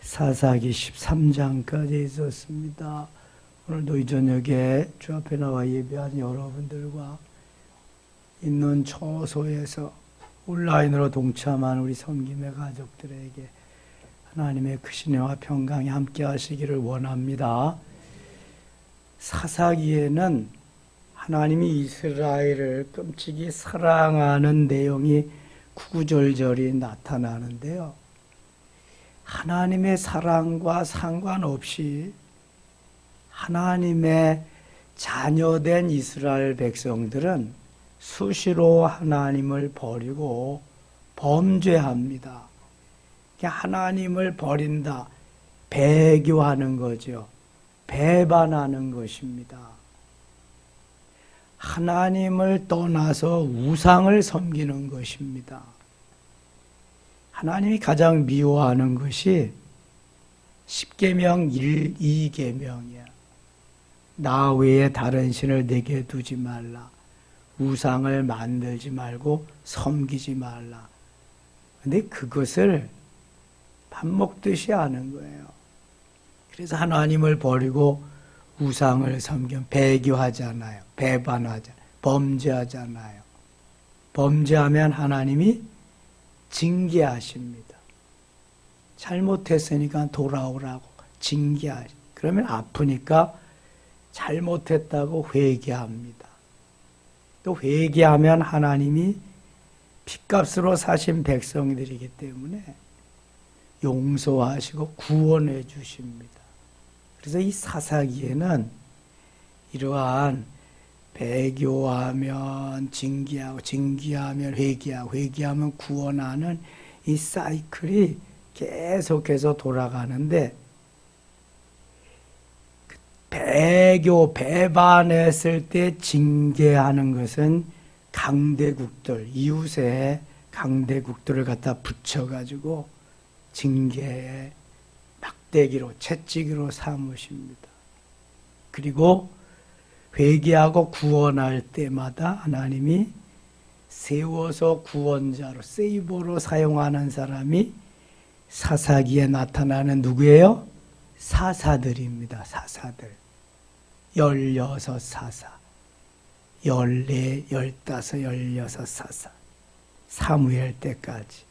사사기 13장까지 있었습니다. 오늘도 이 저녁에 주 앞에 나와 예배한 여러분들과 있는 처소에서 온라인으로 동참한 우리 섬김의 가족들에게 하나님의 크신 은혜와 평강이 함께 하시기를 원합니다. 사사기에는 하나님이 이스라엘을 끔찍이 사랑하는 내용이 구구절절히 나타나는데요. 하나님의 사랑과 상관없이 하나님의 자녀된 이스라엘 백성들은 수시로 하나님을 버리고 범죄합니다. 하나님을 버린다, 배교하는 거죠. 배반하는 것입니다. 하나님을 떠나서 우상을 섬기는 것입니다. 하나님이 가장 미워하는 것이 10계명 1, 2계명이야. 나 외에 다른 신을 내게 두지 말라. 우상을 만들지 말고 섬기지 말라. 근데 그것을 밥 먹듯이 하는 거예요. 그래서 하나님을 버리고 우상을 섬겨 배교하잖아요. 배반하잖아요. 범죄하잖아요. 범죄하면 하나님이 징계하십니다. 잘못했으니까 돌아오라고 징계하시. 그러면 아프니까 잘못했다고 회개합니다. 또 회개하면 하나님이 핏값으로 사신 백성들이기 때문에 용서하시고 구원해 주십니다. 그래서 이 사사기에는 이러한 배교하면 징계하고, 징계하면 회개하고, 회개하면 구원하는 이 사이클이 계속해서 돌아가는데, 배교, 배반했을 때 징계하는 것은 강대국들, 이웃의 강대국들을 갖다 붙여가지고 징계의 막대기로, 채찍으로 삼으십니다. 그리고 회개하고 구원할 때마다 하나님이 세워서 구원자로, 세이버로 사용하는 사람이 사사기에 나타나는 누구예요? 사사들입니다. 사사들. 16사사. 14, 15, 16사사. 사무엘 때까지.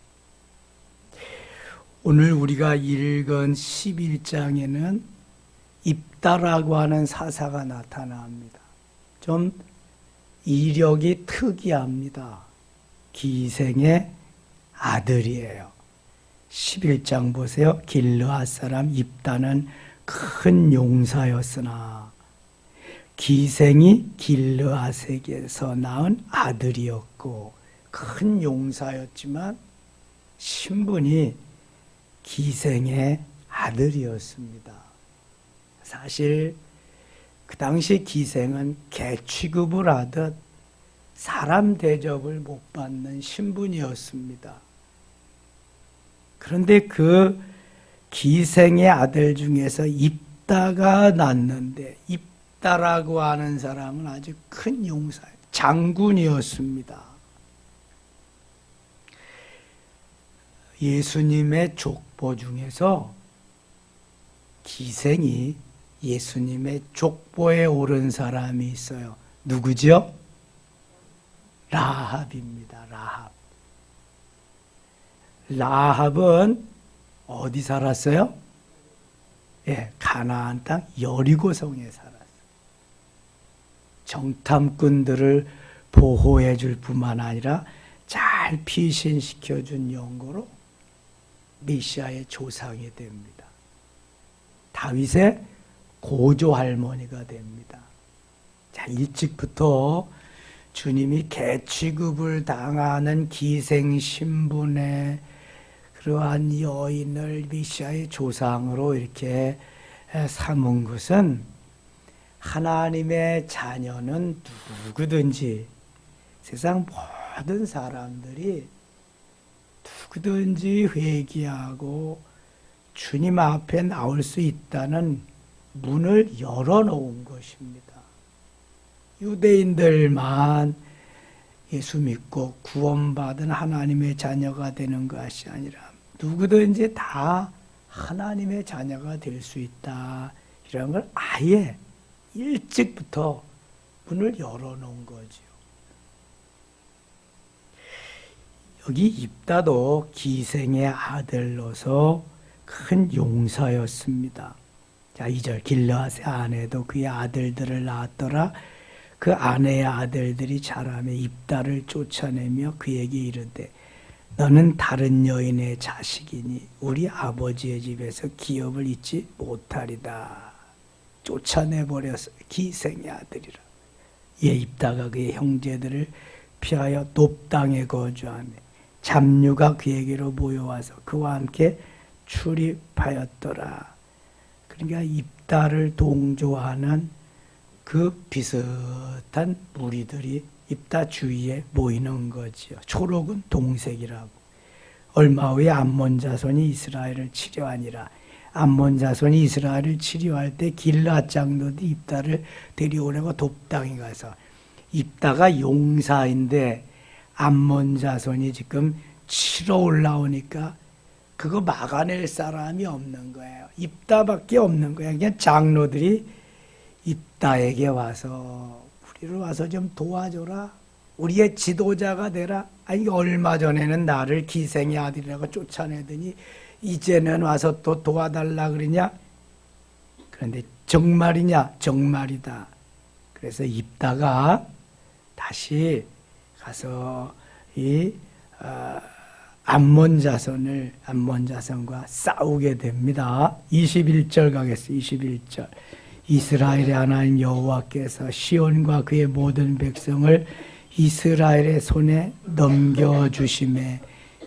오늘 우리가 읽은 11장에는 입다라고 하는 사사가 나타납니다. 좀 이력이 특이합니다. 기생의 아들이에요. 11장 보세요. 길르앗 사람 입다는 큰 용사였으나 기생이 길르앗에게서 낳은 아들이었고 큰 용사였지만 신분이 기생의 아들이었습니다. 사실 그 당시 기생은 개 취급을 하듯 사람 대접을 못 받는 신분이었습니다. 그런데 그 기생의 아들 중에서 입다가 났는데, 입다라고 하는 사람은 아주 큰 용사, 장군이었습니다. 예수님의 족보 중에서 기생이 예수님의 족보에 오른 사람이 있어요. 누구죠? 라합입니다. 라합. 라합은 어디 살았어요? 예, 가나안 땅 여리고성에 살았어요. 정탐꾼들을 보호해 줄 뿐만 아니라 잘 피신시켜 준 연고로 메시아의 조상이 됩니다. 다윗의 고조 할머니가 됩니다. 자, 일찍부터 주님이 개 취급을 당하는 기생 신분의 그러한 여인을 메시아의 조상으로 이렇게 삼은 것은 하나님의 자녀는 누구든지 세상 모든 사람들이 누구든지 회개하고 주님 앞에 나올 수 있다는 문을 열어놓은 것입니다. 유대인들만 예수 믿고 구원받은 하나님의 자녀가 되는 것이 아니라 누구든지 다 하나님의 자녀가 될 수 있다. 이런 걸 아예 일찍부터 문을 열어놓은 거지요. 여기 입다도 기생의 아들로서 큰 용사였습니다. 자, 2절 길르앗의 아내도 그의 아들들을 낳았더라. 그 아내의 아들들이 자라매 입다를 쫓아내며 그에게 이르되 너는 다른 여인의 자식이니 우리 아버지의 집에서 기업을 잊지 못하리다. 쫓아내버려서 기생의 아들이라. 예, 입다가 그의 형제들을 피하여 높 땅에 거주하며 잡류가 그에게로 모여와서 그와 함께 출입하였더라. 그러니까 입다를 동조하는 그 비슷한 무리들이 입다 주위에 모이는 거지요. 초록은 동색이라고. 얼마 후에 암몬 자손이 이스라엘을 치려하니라. 암몬 자손이 이스라엘을 치려할 때 길르앗 장로들이 입다를 데려오려고 돕당에 가서, 입다가 용사인데 암몬 자손이 지금 치러 올라오니까 그거 막아낼 사람이 없는 거예요. 입다밖에 없는 거예요. 그냥 장로들이 입다에게 와서 우리를 와서 좀 도와줘라. 우리의 지도자가 되라. 아니, 얼마 전에는 나를 기생의 아들이라고 쫓아내더니 이제는 와서 또 도와달라 그러냐? 그런데 정말이냐? 정말이다. 그래서 입다가 다시 가서 이 암몬 자손과 싸우게 됩니다. 21절 가겠습니다. 21절. 이스라엘의 하나님 여호와께서 시온과 그의 모든 백성을 이스라엘의 손에 넘겨주심에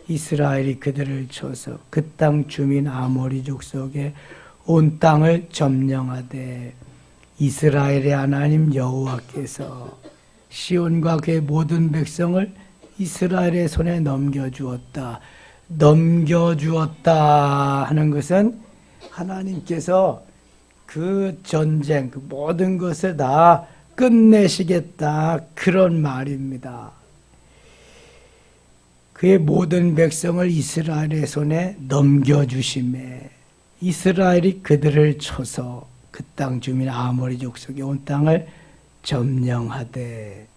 이스라엘이 그들을 쳐서 그 땅 주민 아모리 족속의 온 땅을 점령하되, 이스라엘의 하나님 여호와께서 시온과 그의 모든 백성을 이스라엘의 손에 넘겨주었다. 넘겨주었다 하는 것은 하나님께서 그 전쟁, 그 모든 것을 다 끝내시겠다, 그런 말입니다. 그의 모든 백성을 이스라엘의 손에 넘겨주심에 이스라엘이 그들을 쳐서 그 땅 주민 아모리 족속의 온 땅을 점령하되,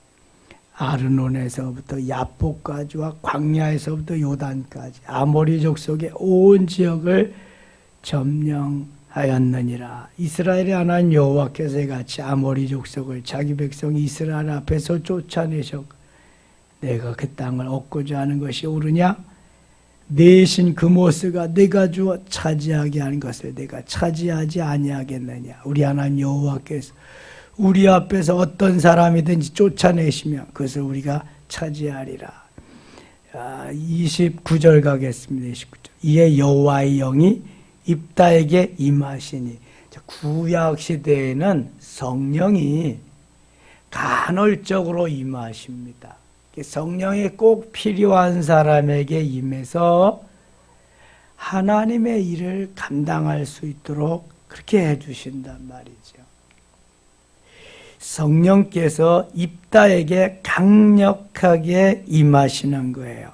아르논에서부터 야포까지와 광야에서부터 요단까지 아모리 족속의 온 지역을 점령하였느니라. 이스라엘의 하나님 여호와께서 이같이 아모리 족속을 자기 백성 이스라엘 앞에서 쫓아내셨고, 내가 그 땅을 얻고자 하는 것이 옳으냐? 내 신 그모스가 내가 주어 차지하게 하는 것을 내가 차지하지 아니하겠느냐? 우리 하나님 여호와께서 우리 앞에서 어떤 사람이든지 쫓아내시면 그것을 우리가 차지하리라. 29절 가겠습니다. 29절. 이에 여호와의 영이 입다에게 임하시니, 구약 시대에는 성령이 간헐적으로 임하십니다. 성령이 꼭 필요한 사람에게 임해서 하나님의 일을 감당할 수 있도록 그렇게 해주신단 말이죠. 성령께서 입다에게 강력하게 임하시는 거예요.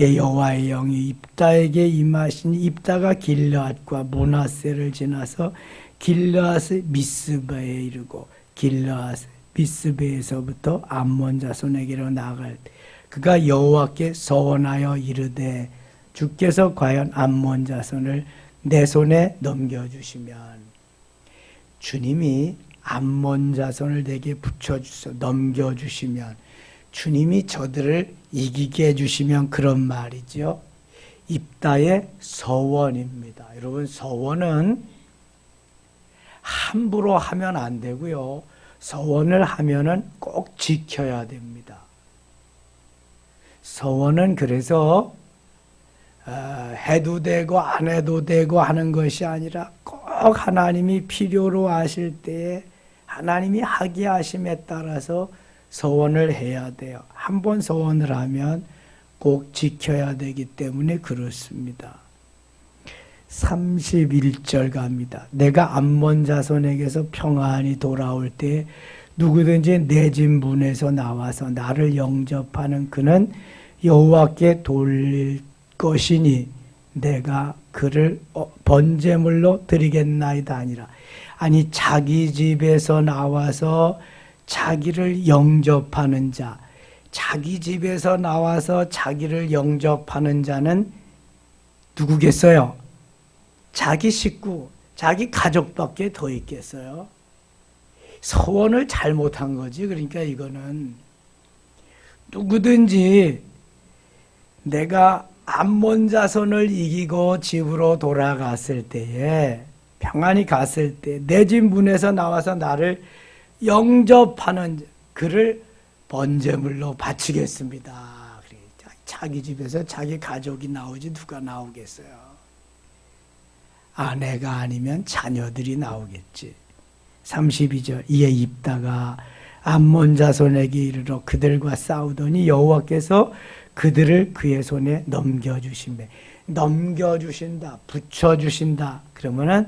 여호와의 영이 입다에게 임하시니 입다가 길르앗과 므낫세를 지나서 길르앗의 미스바에 이르고 길르앗 미스베에서부터 암몬 자손에게로 나아갈 때 그가 여호와께 서원하여 이르되, 주께서 과연 암몬 자손을 내 손에 넘겨주시면, 주님이 암몬 자손을 내게 붙여주셔 넘겨주시면, 주님이 저들을 이기게 해주시면, 그런 말이죠. 입다의 서원입니다. 여러분, 서원은 함부로 하면 안 되고요. 서원을 하면은 꼭 지켜야 됩니다. 서원은 그래서 해도 되고 안 해도 되고 하는 것이 아니라 꼭 하나님이 필요로 하실 때에 하나님이 하게 하심에 따라서 서원을 해야 돼요. 한 번 서원을 하면 꼭 지켜야 되기 때문에 그렇습니다. 31절 갑니다. 내가 암몬 자손에게서 평안히 돌아올 때 누구든지 내 집 문에서 나와서 나를 영접하는 그는 여호와께 돌릴 것이니 내가 그를 번제물로 드리겠나이다 아니라. 아니 자기 집에서 나와서 자기를 영접하는 자, 자기 집에서 나와서 자기를 영접하는 자는 누구겠어요? 자기 식구, 자기 가족밖에 더 있겠어요? 소원을 잘못한 거지. 그러니까 이거는 누구든지 내가 암몬 자손을 이기고 집으로 돌아갔을 때에, 평안히 갔을 때 내 집 문에서 나와서 나를 영접하는 그를 번제물로 바치겠습니다. 자기 집에서 자기 가족이 나오지 누가 나오겠어요? 아내가 아니면 자녀들이 나오겠지. 32절 이에 입다가 암몬 자손에게 이르러 그들과 싸우더니 여호와께서 그들을 그의 손에 넘겨주시매. 넘겨주신다, 붙여주신다. 그러면은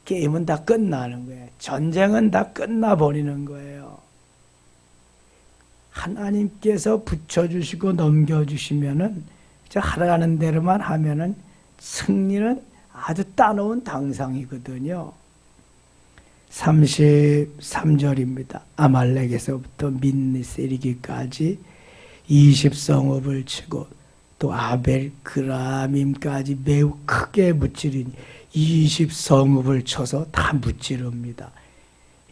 게임은 다 끝나는 거예요. 전쟁은 다 끝나버리는 거예요. 하나님께서 붙여주시고 넘겨주시면은 하라는 대로만 하면은 승리는 아주 따놓은 당상이거든요. 33절입니다. 아말렉에서부터 민니스 이르기까지 20성읍을 치고 또 아벨 그라밈까지 매우 크게 무찌르니 20성읍을 쳐서 다 무찌릅니다.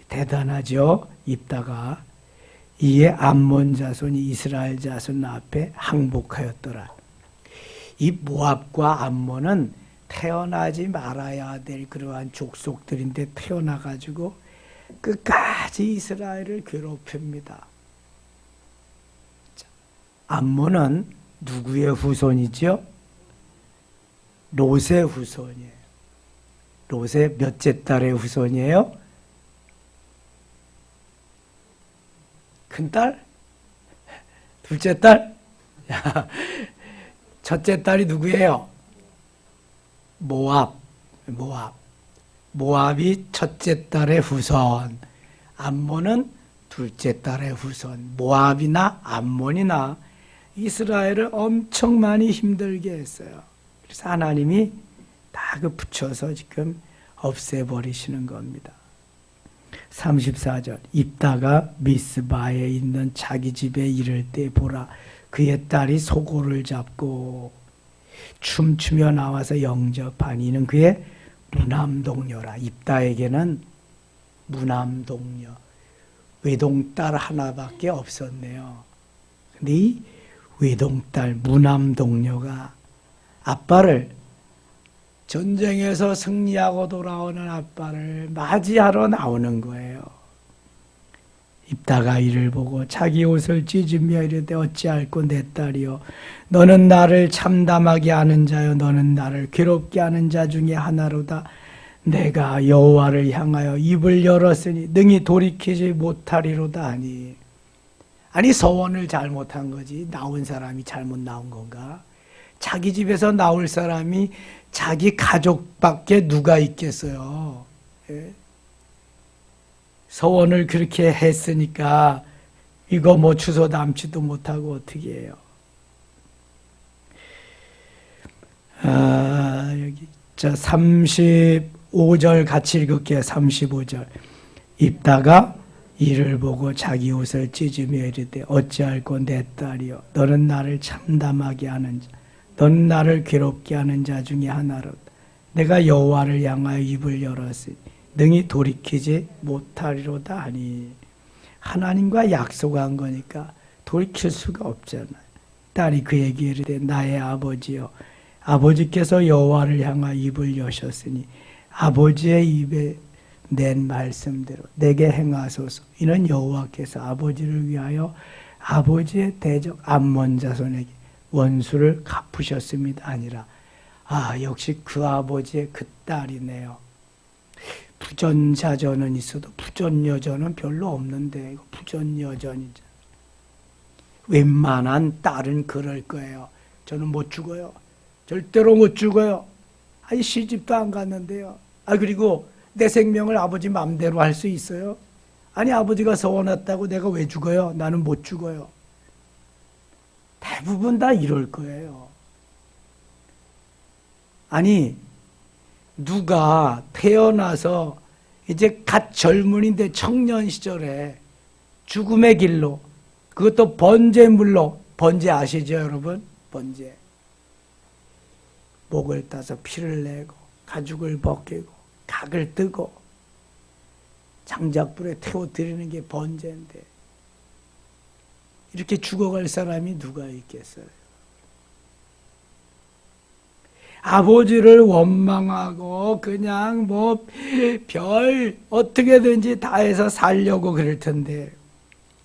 대단하죠? 입다가 이에 암몬 자손이 이스라엘 자손 앞에 항복하였더라. 이 모압과 암몬은 태어나지 말아야 될 그러한 족속들인데 태어나가지고 끝까지 이스라엘을 괴롭힙니다. 암몬은 누구의 후손이죠? 롯의 후손이에요. 롯의 몇째 딸의 후손이에요? 큰딸? 둘째 딸? 첫째 딸이 누구예요? 모압이 첫째 딸의 후손, 암몬은 둘째 딸의 후손. 모압이나 암몬이나 이스라엘을 엄청 많이 힘들게 했어요. 그래서 하나님이 다 그 붙여서 지금 없애버리시는 겁니다. 34절 입다가 미스바에 있는 자기 집에 이를 때 보라 그의 딸이 소고를 잡고 춤추며 나와서 영접하니 이는 그의 무남동녀라. 입다에게는 무남동녀, 외동딸 하나밖에 없었네요. 근데 이 외동딸 무남동녀가 아빠를, 전쟁에서 승리하고 돌아오는 아빠를 맞이하러 나오는 거예요. 입다가 이를 보고 자기 옷을 찢으며 이르되 어찌할꼬 내 딸이여 너는 나를 참담하게 하는 자여 너는 나를 괴롭게 하는 자 중에 하나로다. 내가 여호와를 향하여 입을 열었으니 능히 돌이키지 못하리로다 하니. 아니 서원을 잘못한 거지 나온 사람이 잘못 나온 건가? 자기 집에서 나올 사람이 자기 가족밖에 누가 있겠어요? 예? 서원을 그렇게 했으니까 이거 뭐 주소 담지도 못하고 어떻게 해요? 여기 자 35절 같이 읽을게요. 35절 입다가 이를 보고 자기 옷을 찢으며 이르되 어찌할꼬 내 딸이여 너는 나를 참담하게 하는 자 너는 나를 괴롭게 하는 자 중에 하나로 내가 여호와를 향하여 입을 열었으니 능히 돌이키지 못하리로다 하니. 하나님과 약속한 거니까 돌이킬 수가 없잖아요. 딸이 그에게 이르되 나의 아버지여 아버지께서 여호와를 향하여 입을 여셨으니 아버지의 입에 낸 말씀대로 내게 행하소서. 이는 여호와께서 아버지를 위하여 아버지의 대적 암몬 자손에게 원수를 갚으셨습니다 아니라. 역시 그 아버지의 그 딸이네요. 부전자전은 있어도 부전여전은 별로 없는데 이거 부전여전이죠. 웬만한 딸은 그럴 거예요. 저는 못 죽어요. 절대로 못 죽어요. 아니 시집도 안 갔는데요. 그리고 내 생명을 아버지 마음대로 할 수 있어요? 아니 아버지가 서원했다고 내가 왜 죽어요? 나는 못 죽어요. 대부분 다 이럴 거예요. 아니, 누가 태어나서 이제 갓 젊은인데 청년 시절에 죽음의 길로, 그것도 번제물로, 번제 아시죠 여러분? 번제. 목을 따서 피를 내고 가죽을 벗기고 각을 뜨고 장작불에 태워드리는 게 번제인데 이렇게 죽어갈 사람이 누가 있겠어요? 아버지를 원망하고 그냥 뭐 별 어떻게든지 다 해서 살려고 그럴 텐데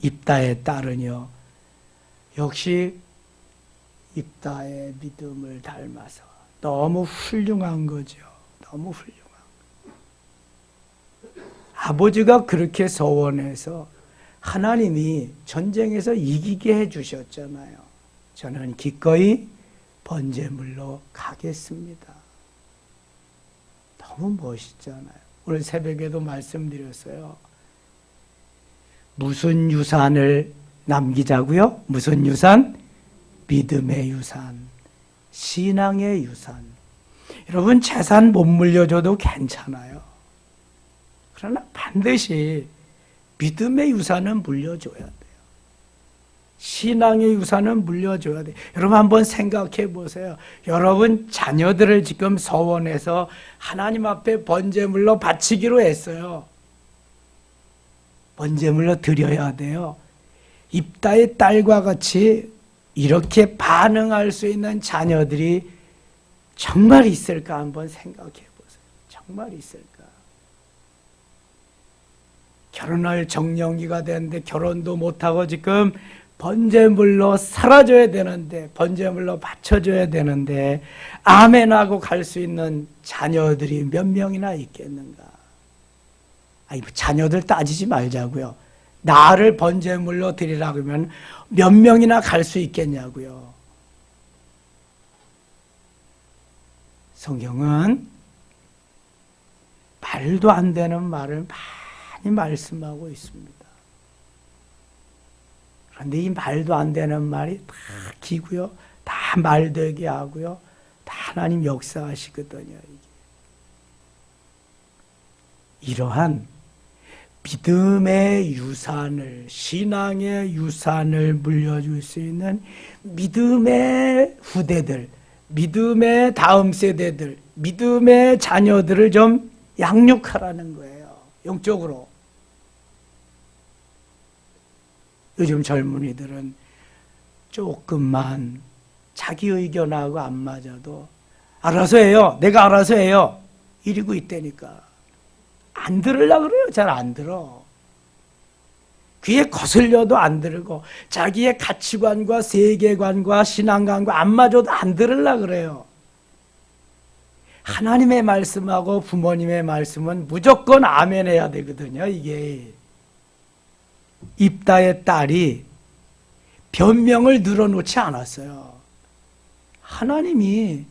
입다의 딸은요, 역시 입다의 믿음을 닮아서 너무 훌륭한 거죠. 너무 훌륭한. 아버지가 그렇게 서원해서 하나님이 전쟁에서 이기게 해주셨잖아요. 저는 기꺼이 번제물로 가겠습니다. 너무 멋있잖아요. 오늘 새벽에도 말씀드렸어요. 무슨 유산을 남기자고요? 무슨 유산? 믿음의 유산, 신앙의 유산. 여러분, 재산 못 물려줘도 괜찮아요. 그러나 반드시 믿음의 유산은 물려줘야 돼요. 신앙의 유산은 물려줘야 돼요. 여러분 한번 생각해 보세요. 여러분 자녀들을 지금 서원해서 하나님 앞에 번제물로 바치기로 했어요. 번제물로 드려야 돼요. 입다의 딸과 같이 이렇게 반응할 수 있는 자녀들이 정말 있을까 한번 생각해 보세요. 정말 있을까? 결혼할 정년기가 됐는데 결혼도 못하고 지금 번제물로 살아줘야 되는데, 번제물로 바쳐줘야 되는데 아멘하고 갈 수 있는 자녀들이 몇 명이나 있겠는가? 아니, 자녀들 따지지 말자고요. 나를 번제물로 드리라 그러면 몇 명이나 갈 수 있겠냐고요. 성경은 말도 안 되는 말을 많이 말씀하고 있습니다. 그런데 이 말도 안 되는 말이 다 기고요, 다 말되게 하고요, 다 하나님 역사하시거든요. 이러한 믿음의 유산을, 신앙의 유산을 물려줄 수 있는 믿음의 후대들, 믿음의 다음 세대들, 믿음의 자녀들을 좀 양육하라는 거예요. 영적으로. 요즘 젊은이들은 조금만 자기 의견하고 안 맞아도 알아서 해요. 내가 알아서 해요. 이러고 있다니까. 안 들으려고 그래요. 잘 안 들어. 귀에 거슬려도 안 들고 자기의 가치관과 세계관과 신앙관과 안 맞아도 안 들으려고 그래요. 하나님의 말씀하고 부모님의 말씀은 무조건 아멘 해야 되거든요. 이게 입다의 딸이 변명을 늘어놓지 않았어요. 하나님이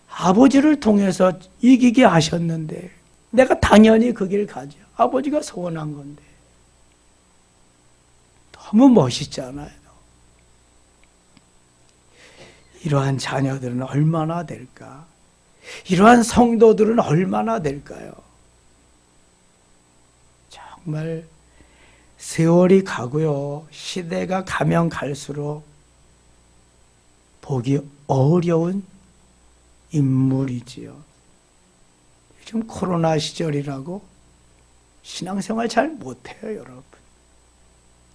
아버지를 통해서 이기게 하셨는데 내가 당연히 그 길 가죠. 아버지가 소원한 건데. 너무 멋있잖아요. 이러한 자녀들은 얼마나 될까? 이러한 성도들은 얼마나 될까요? 정말 세월이 가고요, 시대가 가면 갈수록 보기 어려운 인물이지요. 요즘 코로나 시절이라고 신앙생활 잘 못해요, 여러분.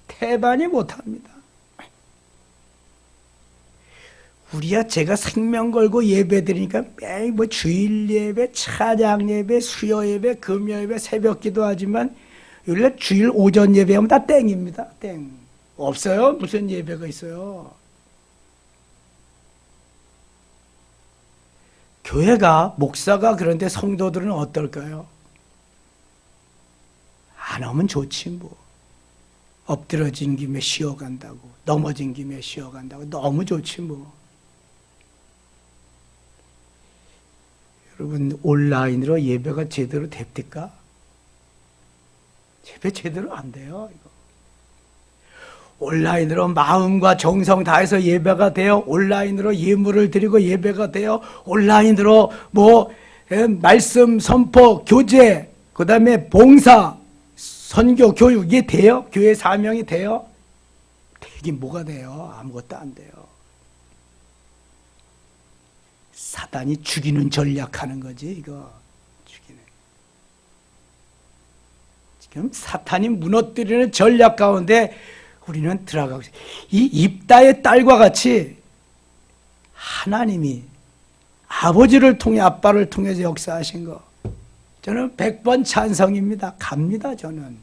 태반이 못합니다. 우리야 제가 생명 걸고 예배 드리니까 매일 뭐 주일 예배, 찬양 예배, 수요 예배, 금요 예배, 새벽 기도하지만 원래 주일 오전 예배하면 다 땡입니다. 땡. 없어요. 무슨 예배가 있어요. 교회가, 목사가 그런데 성도들은 어떨까요? 안 오면 좋지 뭐. 엎드러진 김에 쉬어간다고, 넘어진 김에 쉬어간다고, 너무 좋지 뭐. 여러분 온라인으로 예배가 제대로 됩니까? 예배 제대로 안 돼요. 이거. 온라인으로 마음과 정성 다해서 예배가 돼요. 온라인으로 예물을 드리고 예배가 돼요. 온라인으로 말씀 선포, 교제, 그 다음에 봉사, 선교, 교육, 이게 돼요? 교회 사명이 돼요? 되긴 뭐가 돼요? 아무것도 안 돼요. 사단이 죽이는 전략하는 거지, 이거. 죽이는. 지금 사탄이 무너뜨리는 전략 가운데 우리는 들어가고 있어요. 이 입다의 딸과 같이 하나님이 아버지를 통해, 아빠를 통해서 역사하신 거, 저는 100번 찬성입니다. 갑니다, 저는.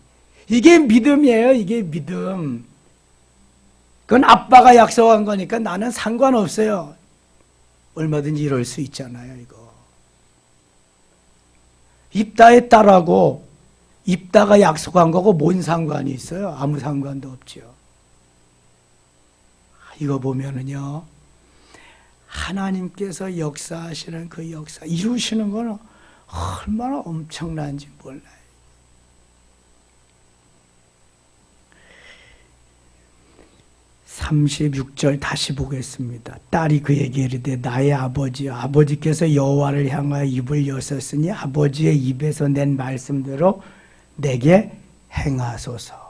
이게 믿음이에요, 이게 믿음. 그건 아빠가 약속한 거니까 나는 상관없어요. 얼마든지 이럴 수 있잖아요, 이거. 입다의 딸하고 입다가 약속한 거고 뭔 상관이 있어요? 아무 상관도 없죠. 이거 보면은요, 하나님께서 역사하시는 그 역사, 이루시는 거는 얼마나 엄청난지 몰라요. (36절) 다시 보겠습니다. 딸이 그에게 이르되 나의 아버지여, 아버지께서 여호와를 향하여 입을 여셨으니 아버지의 입에서 낸 말씀대로 내게 행하소서.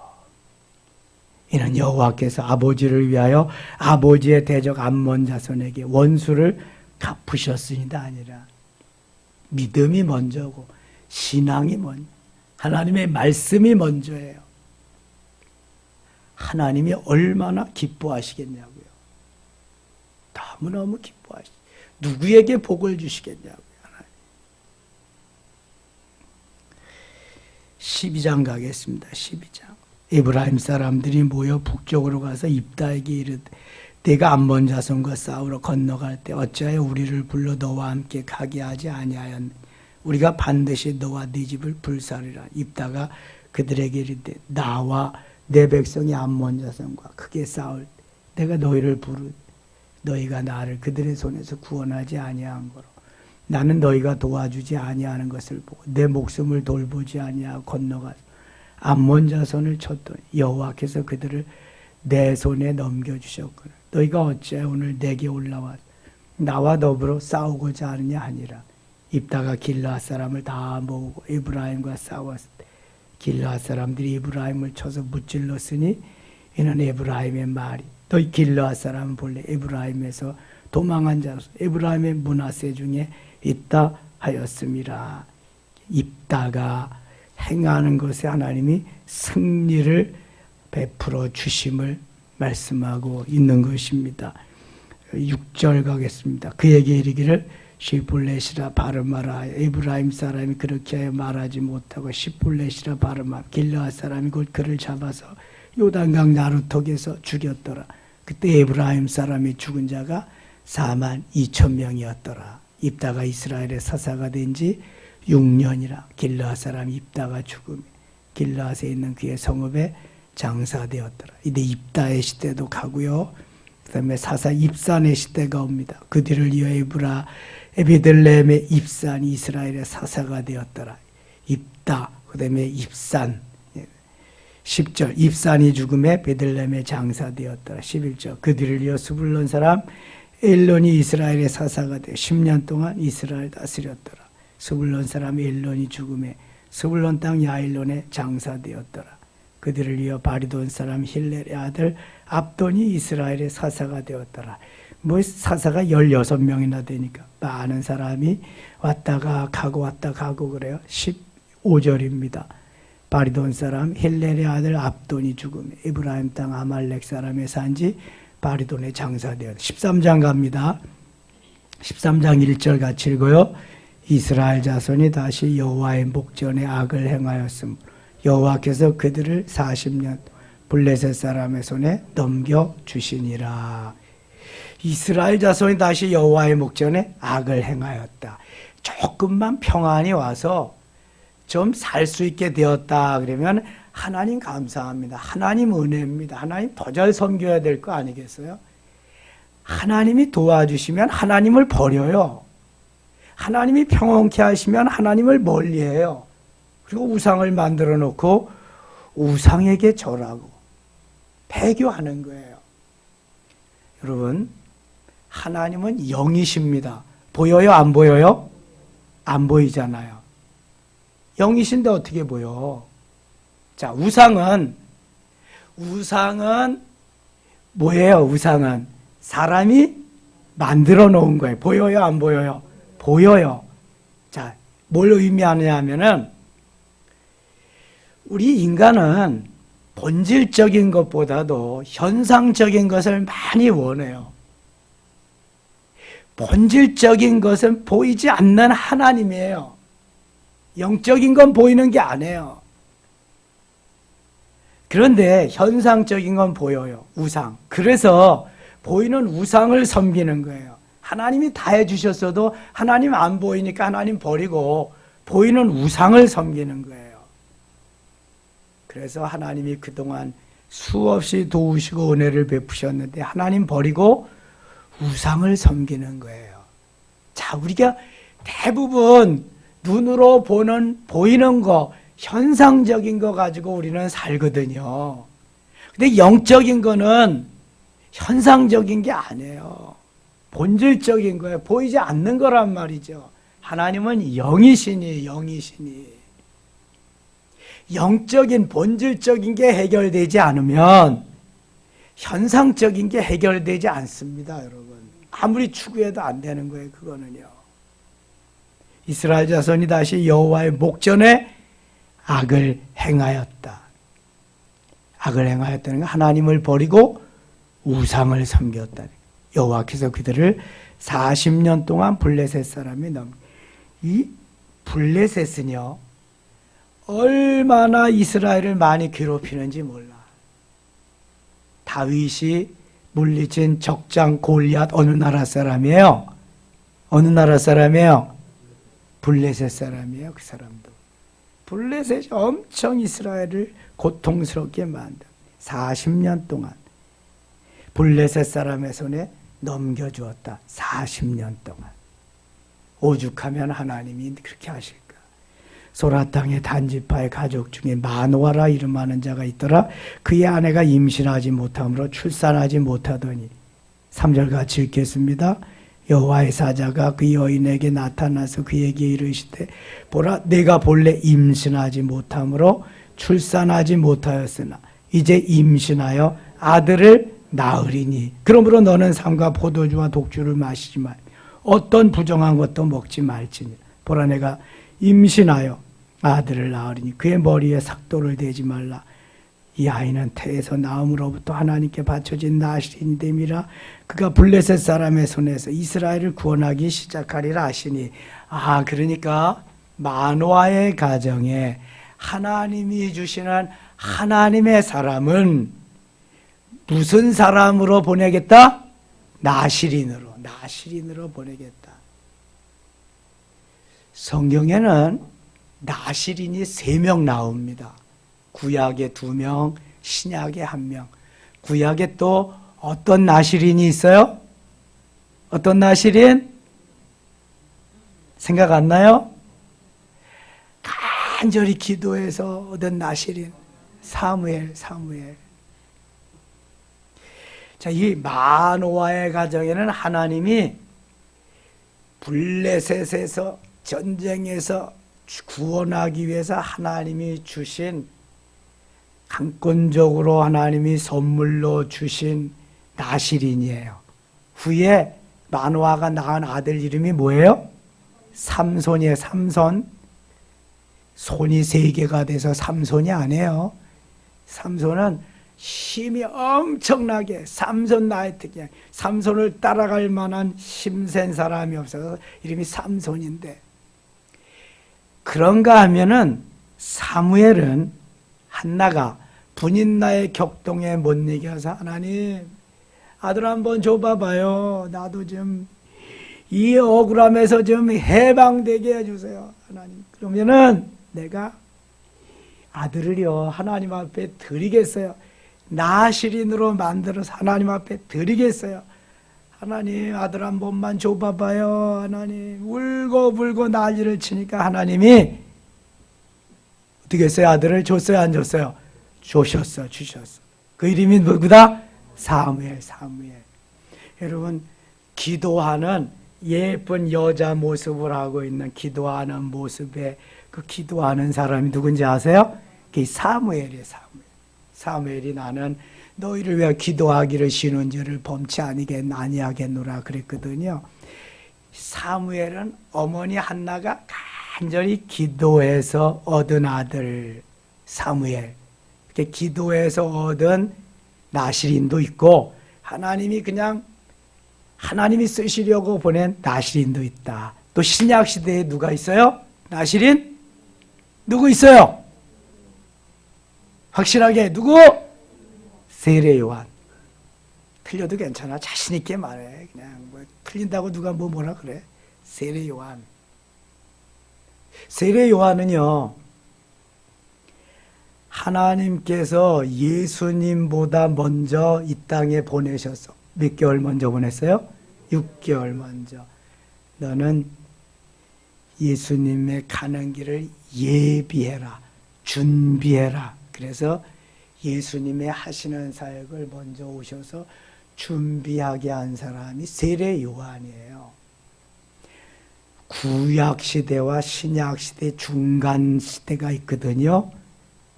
이는 여호와께서 아버지를 위하여 아버지의 대적 암몬 자손에게 원수를 갚으셨으니가 아니라, 믿음이 먼저고 신앙이 먼저, 하나님의 말씀이 먼저예요. 하나님이 얼마나 기뻐하시겠냐고요. 너무너무 기뻐하시죠. 누구에게 복을 주시겠냐고요. 12장 가겠습니다. 12장. 에브라임 사람들이 모여 북쪽으로 가서 입다에게 이르되 내가 암몬 자손과 싸우러 건너갈 때 어찌하여 우리를 불러 너와 함께 가게 하지 아니하였느냐. 우리가 반드시 너와 네 집을 불사르리라. 입다가 그들에게 이르되 나와 내 백성이 암몬 자손과 크게 싸울 때 내가 너희를 부르 너희가 나를 그들의 손에서 구원하지 아니한 거로 나는 너희가 도와주지 아니하는 것을 보고 내 목숨을 돌보지 아니하고 건너가서 암몬 자손을 쳤더니 여호와께서 그들을 내 손에 넘겨주셨거늘 너희가 어찌하여 오늘 내게 올라와 나와 더불어 싸우고자 하느냐 하니라. 입다가 길르앗 사람을 다 모으고 에브라임과 싸웠을 때 길르앗 사람들이 에브라임을 쳐서 무찔렀으니 이는 에브라임의 말이 너희 길르앗 사람은 본래 에브라임에서 도망한 자로서 에브라임의 므낫세 중에 있다 하였음이라. 입다가 행하는 것에 하나님이 승리를 베풀어 주심을 말씀하고 있는 것입니다. 6절 가겠습니다. 그에게 이르기를 시볼렛이라 발음하라. 에브라임 사람이 그렇게 하여 말하지 못하고 시볼렛이라 발음하라. 길르앗 사람이 곧 그를 잡아서 요단강 나루턱에서 죽였더라. 그때 에브라임 사람이 죽은 자가 42,000명이었더라. 입다가 이스라엘의 사사가 된 지 6년이라. 길르앗 사람 입다가 죽음에 길르앗에 있는 그의 성읍에 장사되었더라. 이때 입다의 시대도 가고요. 그 다음에 사사 입산의 시대가 옵니다. 그 뒤를 이어 에비들레헴의 입산이 이스라엘의 사사가 되었더라. 입다, 그 다음에 입산. 10절 입산이 죽음에 베들레헴에 장사되었더라. 11절 그 뒤를 이어 스불론 사람 엘론이 이스라엘의 사사가 되어 10년 동안 이스라엘 다스렸더라. 스불론 사람 엘론이 죽음에 스불론 땅 야일론에 장사되었더라. 그들을 이어 바리돈 사람 힐렐의 아들 압돈이 이스라엘의 사사가 되었더라. 사사가 16명이나 되니까 많은 사람이 왔다가 가고 왔다 가고 그래요. 15절입니다. 바리돈 사람 힐렐의 아들 압돈이 죽음에 에브라임 땅 아말렉 사람의 산지 바리돈에 장사되었다. 13장 갑니다. 13장 1절 같이 읽어요. 이스라엘 자손이 다시 여호와의 목전에 악을 행하였으므로 여호와께서 그들을 40년 블레셋 사람의 손에 넘겨주시니라. 이스라엘 자손이 다시 여호와의 목전에 악을 행하였다. 조금만 평안이 와서 좀 살 수 있게 되었다 그러면 하나님 감사합니다. 하나님 은혜입니다. 하나님 더 잘 섬겨야 될 거 아니겠어요? 하나님이 도와주시면 하나님을 버려요. 하나님이 평온케 하시면 하나님을 멀리해요. 그리고 우상을 만들어 놓고 우상에게 절하고 배교하는 거예요. 여러분, 하나님은 영이십니다. 보여요? 안 보여요? 안 보이잖아요. 영이신데 어떻게 보여? 자, 우상은 뭐예요? 우상은 사람이 만들어 놓은 거예요. 보여요? 안 보여요? 보여요. 자, 뭘 의미하느냐 하면은 우리 인간은 본질적인 것보다도 현상적인 것을 많이 원해요. 본질적인 것은 보이지 않는 하나님이에요. 영적인 건 보이는 게 아니에요. 그런데 현상적인 건 보여요. 우상. 그래서 보이는 우상을 섬기는 거예요. 하나님이 다 해주셨어도 하나님 안 보이니까 하나님 버리고 보이는 우상을 섬기는 거예요. 그래서 하나님이 그동안 수없이 도우시고 은혜를 베푸셨는데 하나님 버리고 우상을 섬기는 거예요. 자, 우리가 대부분 눈으로 보이는 거, 현상적인 거 가지고 우리는 살거든요. 근데 영적인 거는 현상적인 게 아니에요. 본질적인 거예요. 보이지 않는 거란 말이죠. 하나님은 영이시니. 영적인 본질적인 게 해결되지 않으면 현상적인 게 해결되지 않습니다, 여러분. 아무리 추구해도 안 되는 거예요, 그거는요. 이스라엘 자손이 다시 여호와의 목전에 악을 행하였다. 악을 행하였다는 건 하나님을 버리고 우상을 섬겼다. 여호와께서 그들을 40년 동안 블레셋 사람이 이 블레셋은요, 얼마나 이스라엘을 많이 괴롭히는지 몰라. 다윗이 물리친 적장 골리앗 어느 나라 사람이에요? 어느 나라 사람이에요? 블레셋 사람이에요. 그 사람도. 블레셋이 엄청 이스라엘을 고통스럽게 만든 40년 동안 블레셋 사람의 손에 넘겨주었다. 40년 동안. 오죽하면 하나님이 그렇게 하실까? 소라 땅의 단지파의 가족 중에 마노아라 이름하는 자가 있더라. 그의 아내가 임신하지 못함으로 출산하지 못하더니 3절 같이 읽겠습니다. 여호와의 사자가 그 여인에게 나타나서 그에게 이르시되 보라, 내가 본래 임신하지 못함으로 출산하지 못하였으나 이제 임신하여 아들을 낳으리니 그러므로 너는 삼가 포도주와 독주를 마시지 말 어떤 부정한 것도 먹지 말지니 보라, 내가 임신하여 아들을 낳으리니 그의 머리에 삭도를 대지 말라. 이 아이는 태에서 나음으로부터 하나님께 바쳐진 나실인이 됨이라. 그가 블레셋 사람의 손에서 이스라엘을 구원하기 시작하리라 하시니. 그러니까 마노아의 가정에 하나님이 주시는 하나님의 사람은 무슨 사람으로 보내겠다? 나실인으로 보내겠다. 성경에는 나실인이 3명 나옵니다. 구약에 2명, 신약에 1명. 구약에 또 어떤 나실인이 있어요? 어떤 나실인? 생각 안 나요? 간절히 기도해서 얻은 나실인 사무엘. 자, 이 마노아의 가정에는 하나님이 블레셋에서 전쟁에서 구원하기 위해서 하나님이 주신, 강권적으로 하나님이 선물로 주신 나실인이에요. 후에 마노아가 낳은 아들 이름이 뭐예요? 삼손이에요. 삼손. 손이 3개가 돼서 삼손이 아니에요. 삼손은 힘이 엄청나게, 삼손 나의 특징, 삼손을 따라갈 만한 힘센 사람이 없어서 이름이 삼손인데, 그런가 하면은 사무엘은 한나가 분인나의 격동에 못 이겨서 하나님 아들 한번 줘봐봐요. 나도 좀 이 억울함에서 좀 해방되게 해주세요. 하나님. 그러면은 내가 아들을요 하나님 앞에 드리겠어요. 나실인으로 만들어서 하나님 앞에 드리겠어요. 하나님 아들 한 번만 줘봐봐요. 하나님. 울고 난리를 치니까 하나님이 어떻게 했어요? 아들을 줬어요? 안 줬어요? 주셨어. 그 이름이 누구다? 사무엘. 여러분, 기도하는 예쁜 여자 모습을 하고 있는 기도하는 모습에 그 기도하는 사람이 누군지 아세요? 그게 사무엘이에요. 사무엘이 나는 너희를 위하여 기도하기를 쉬는 줄을 범치 아니하겠노라 그랬거든요. 사무엘은 어머니 한나가 간절히 기도해서 얻은 아들 사무엘. 기도해서 얻은 나실인도 있고 하나님이 그냥 하나님이 쓰시려고 보낸 나실인도 있다. 또 신약 시대에 누가 있어요? 나실인? 누구 있어요? 확실하게 누구? 세례 요한. 틀려도 괜찮아. 자신 있게 말해. 그냥 뭐 틀린다고 누가 뭐라 그래. 세례 요한. 세례 요한은요, 하나님께서 예수님보다 먼저 이 땅에 보내셔서 몇 개월 먼저 보냈어요? 6개월 먼저. 너는 예수님의 가는 길을 예비해라. 준비해라. 그래서 예수님의 하시는 사역을 먼저 오셔서 준비하게 한 사람이 세례 요한이에요. 구약 시대와 신약 시대 중간 시대가 있거든요.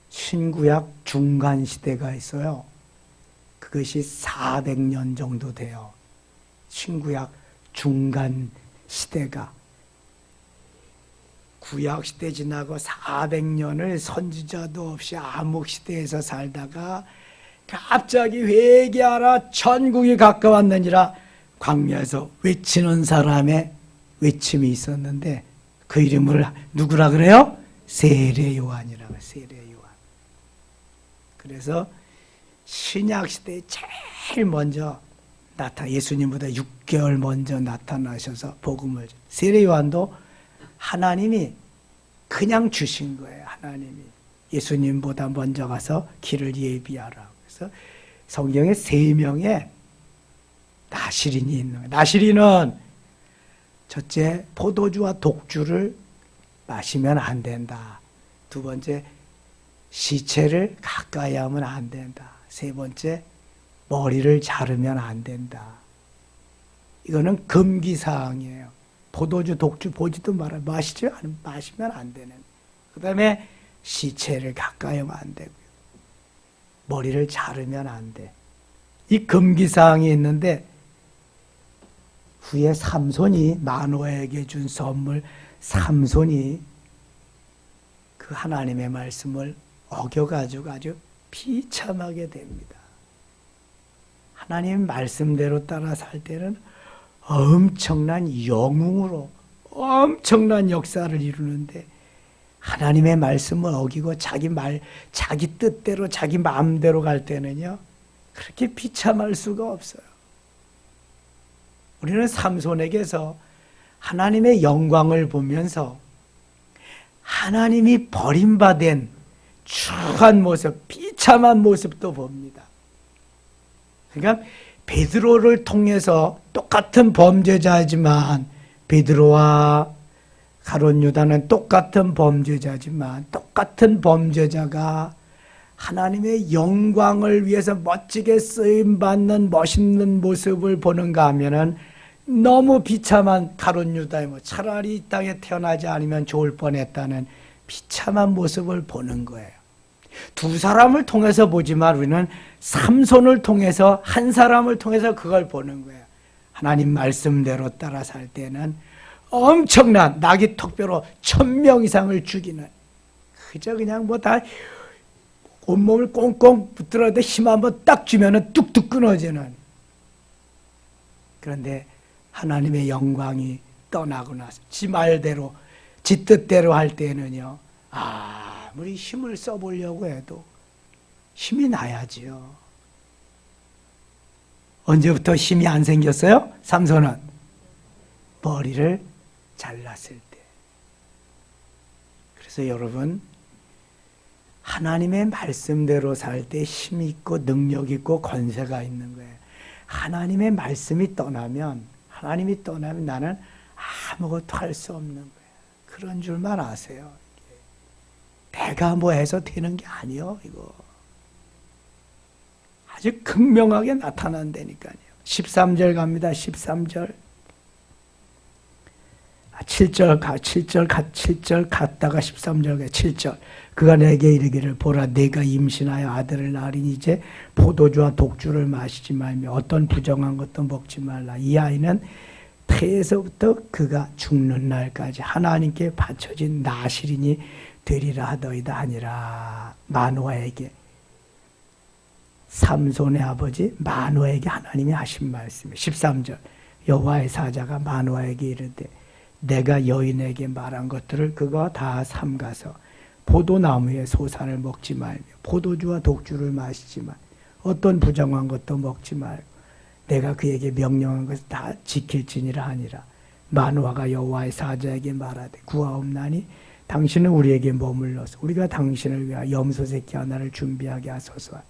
신구약 중간 시대가 있어요. 그것이 400년 정도 돼요. 신구약 중간 시대가. 구약 시대 지나고 400년을 선지자도 없이 암흑 시대에서 살다가 갑자기 회개하라 천국이 가까웠느니라 광야에서 외치는 사람의 외침이 있었는데 그 이름을 누구라 그래요? 세례 요한이라고. 세례 요한. 그래서 신약 시대에 제일 먼저 예수님보다 6개월 먼저 나타나셔서 복음을. 세례 요한도 하나님이 그냥 주신 거예요. 하나님이 예수님보다 먼저 가서 길을 예비하라고. 그래서 성경에 3명의 나실인이 있는 거예요. 나실인은 첫째, 포도주와 독주를 마시면 안 된다. 두 번째, 시체를 가까이 하면 안 된다. 세 번째, 머리를 자르면 안 된다. 이거는 금기사항이에요. 포도주, 독주 보지도 말아. 마시면 안 되는. 그 다음에 시체를 가까이 하면 안 되고요. 머리를 자르면 안 돼. 이 금기사항이 있는데 후에 삼손이 마노아에게 준 선물, 삼손이 그 하나님의 말씀을 어겨가지고 아주 비참하게 됩니다. 하나님 말씀대로 따라 살 때는 엄청난 영웅으로 엄청난 역사를 이루는데 하나님의 말씀을 어기고 자기 뜻대로 자기 마음대로 갈 때는요, 그렇게 비참할 수가 없어요. 우리는 삼손에게서 하나님의 영광을 보면서 하나님이 버림받은 추한 모습, 비참한 모습도 봅니다. 그러니까 베드로를 통해서 똑같은 범죄자지만 베드로와 가룟 유다는 똑같은 범죄자지만 똑같은 범죄자가 하나님의 영광을 위해서 멋지게 쓰임받는 멋있는 모습을 보는가 하면은 너무 비참한 가룟 유다의 차라리 이 땅에 태어나지 않으면 좋을 뻔했다는 비참한 모습을 보는 거예요. 두 사람을 통해서 보지만 우리는 삼손을 통해서 한 사람을 통해서 그걸 보는 거예요. 하나님 말씀대로 따라 살 때는 엄청난 낙이 턱뼈로 1000명 이상을 죽이는, 그저 그냥 다 온몸을 꽁꽁 붙들어도 힘 한번 딱 주면은 뚝뚝 끊어지는. 그런데 하나님의 영광이 떠나고 나서 지 말대로 지 뜻대로 할 때는요, 아무리 힘을 써보려고 해도 힘이 나야지요. 언제부터 힘이 안 생겼어요? 삼손은 머리를 잘랐을 때. 그래서 여러분, 하나님의 말씀대로 살 때 힘 있고 능력 있고 권세가 있는 거예요. 하나님의 말씀이 떠나면, 하나님이 떠나면 나는 아무것도 할 수 없는 거예요. 그런 줄만 아세요. 내가 뭐 해서 되는 게 아니요, 이거. 아주 극명하게 나타난다니까요. 13절 갑니다. 13절. 7절 갔다가 13절 7절. 그가 내게 이르기를 보라 내가 임신하여 아들을 낳으리니 이제 포도주와 독주를 마시지 말며 어떤 부정한 것도 먹지 말라. 이 아이는 태에서부터 그가 죽는 날까지 하나님께 바쳐진 나실인이 되리라 하더이다 하니라. 마노아에게, 삼손의 아버지 마노아에게 하나님이 하신 말씀이에요. 13절. 여호와의 사자가 마노아에게 이르되 내가 여인에게 말한 것들을 그가 다 삼가서 포도나무의 소산을 먹지 말며 포도주와 독주를 마시지 말, 어떤 부정한 것도 먹지 말고 내가 그에게 명령한 것을 다 지킬지니라 하니라. 마노아가 여호와의 사자에게 말하되 구하옵나니 당신은 우리에게 머물러서 우리가 당신을 위하여 염소 새끼 하나를 준비하게 하소서.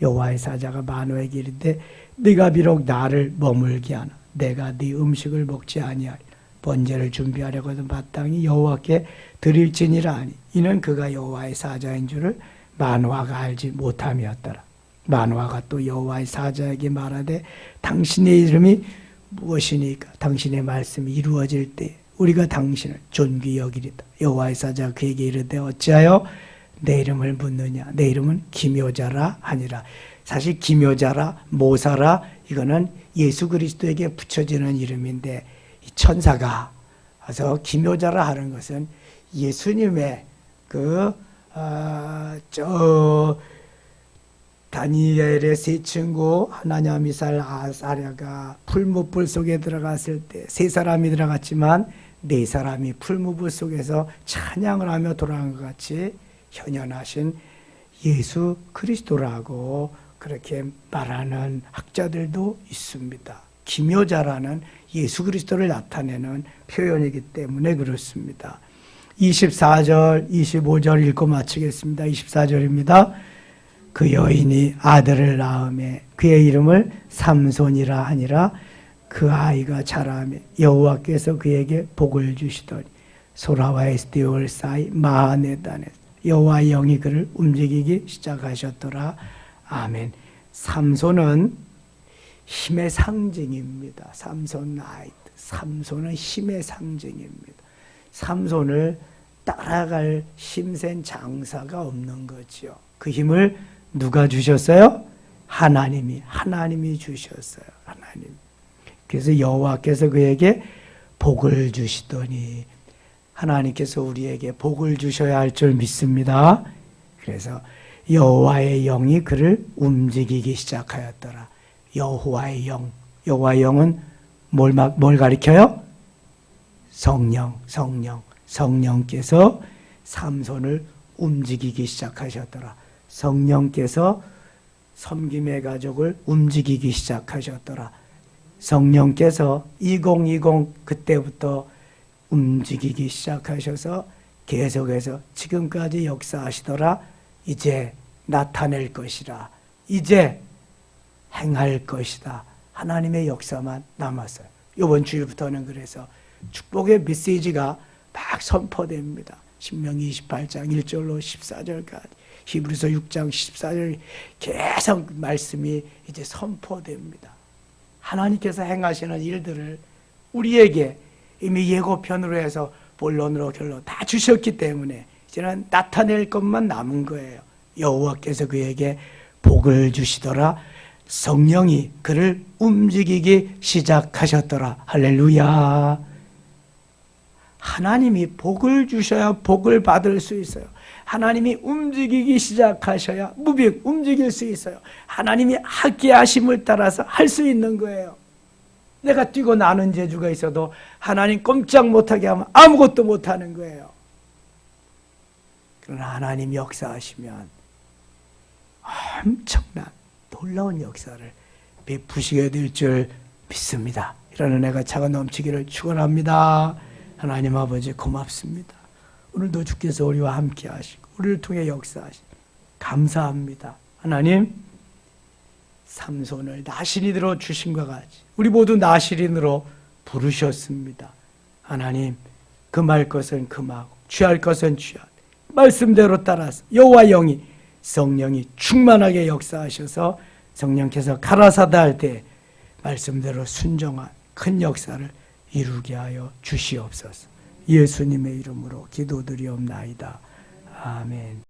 여호와의 사자가 마노아에게 이르되 네가 비록 나를 머물게 하나 내가 네 음식을 먹지 아니하리. 번제를 준비하려거든 마땅히 여호와께 드릴지니라 하니 이는 그가 여호와의 사자인 줄을 마노아가 알지 못함이었더라. 마노아가 또 여호와의 사자에게 말하되 당신의 이름이 무엇이니까 당신의 말씀이 이루어질 때 우리가 당신을 존귀 여기리다. 여호와의 사자가 그에게 이르되 어찌하여 내 이름을 묻느냐. 내 이름은 기묘자라 하니라. 사실 기묘자라 모사라 이거는 예수 그리스도에게 붙여지는 이름인데 이 천사가 와서 기묘자라 하는 것은 예수님의 다니엘의 세 친구 하나냐 미사엘 아사랴가 풀무불 속에 들어갔을 때 세 사람이 들어갔지만 네 사람이 풀무불 속에서 찬양을 하며 돌아간 것 같이 현현하신 예수 그리스도라고 그렇게 말하는 학자들도 있습니다. 기묘자라는 예수 그리스도를 나타내는 표현이기 때문에 그렇습니다. 24절, 25절 읽고 마치겠습니다. 24절입니다. 그 여인이 아들을 낳음에 그의 이름을 삼손이라 하니라. 그 아이가 자라매 여호와께서 그에게 복을 주시더니 소라와 에스디올 사이 마하네단에서 여호와의 영이 그를 움직이기 시작하셨더라. 아멘. 삼손은 힘의 상징입니다. 삼손 나이트. 삼손은 힘의 상징입니다. 삼손을 따라갈 힘센 장사가 없는 거죠. 그 힘을 누가 주셨어요? 하나님이 주셨어요. 하나님. 그래서 여호와께서 그에게 복을 주시더니 하나님께서 우리에게 복을 주셔야 할 줄 믿습니다. 그래서 여호와의 영이 그를 움직이기 시작하였더라. 여호와의 영. 여호와의 영은 뭘 가리켜요? 성령께서 삼손을 움직이기 시작하셨더라. 성령께서 섬김의 가족을 움직이기 시작하셨더라. 성령께서 2020 그때부터 움직이기 시작하셔서 계속해서 지금까지 역사하시더라. 이제 나타낼 것이라. 이제 행할 것이다. 하나님의 역사만 남았어요. 이번 주일부터는 그래서 축복의 메시지가 막 선포됩니다. 신명기 28장 1절로 14절까지 히브리서 6장 14절 계속 말씀이 이제 선포됩니다. 하나님께서 행하시는 일들을 우리에게 이미 예고편으로 해서 본론으로 결론 다 주셨기 때문에 이제는 나타낼 것만 남은 거예요. 여호와께서 그에게 복을 주시더라. 성령이 그를 움직이기 시작하셨더라. 할렐루야. 하나님이 복을 주셔야 복을 받을 수 있어요. 하나님이 움직이기 시작하셔야 무비익 움직일 수 있어요. 하나님이 하게 하심을 따라서 할 수 있는 거예요. 내가 뛰고 나는 재주가 있어도 하나님 꼼짝 못하게 하면 아무것도 못하는 거예요. 그러나 하나님 역사하시면 엄청난 놀라운 역사를 베푸시게 될 줄 믿습니다. 이런 은혜가 차가 넘치기를 축원합니다. 하나님 아버지 고맙습니다. 오늘도 주께서 우리와 함께 하시고 우리를 통해 역사하시고 감사합니다. 하나님 삼손을 나실인으로 주신과 같이 우리 모두 나실인으로 부르셨습니다. 하나님 금할 것은 금하고 취할 것은 취하되 말씀대로 따라서 여호와 영이 성령이 충만하게 역사하셔서 성령께서 가라사다 할 때 말씀대로 순종한 큰 역사를 이루게 하여 주시옵소서. 예수님의 이름으로 기도드리옵나이다. 아멘.